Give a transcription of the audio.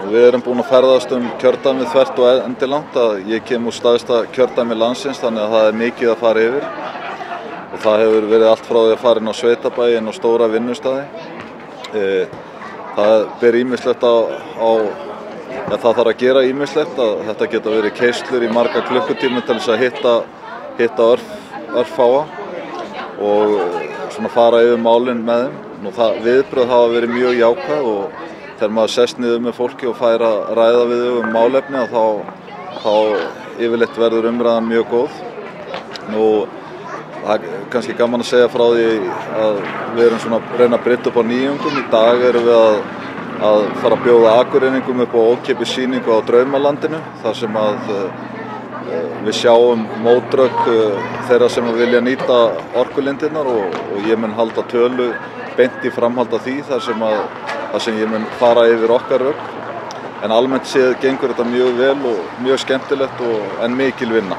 Við erum búin að ferðast kjördæmið þvert og endilangt. Ég kem úr stærsta kjördæmi landsins, þannig að það er mikið að fara yfir. Og það hefur verið allt frá því að fara inn á sveitabæi, inn á stóra vinnustaði. Það ber ýmislegt það þarf að gera ýmislegt. Þetta geta verið keyslur í marga klukkutíma til þess að hitta örfáa og svona fara yfir málin með þeim. Viðbrögð hafa verið mjög jákvæð og þegar maður sest niður með fólki og fær að ræða við þau málefni þá yfirleitt verður umræðan mjög góð. Það er kannski gaman að segja frá því að við erum svona að reyna að breyta upp á nýjungum. Í dag erum við að fara að bjóða Akureyringum upp á ókeypis sýningu á Draumalandinu, þar sem við sjáum mótrök þeirra sem vilja nýta orkulindirnar og ég mun halda tölu beint í framhald af því þar sem ég mun fara yfir okkar rök. En almennt séð gengur þetta mjög vel og mjög skemmtilegt en mikil vinna.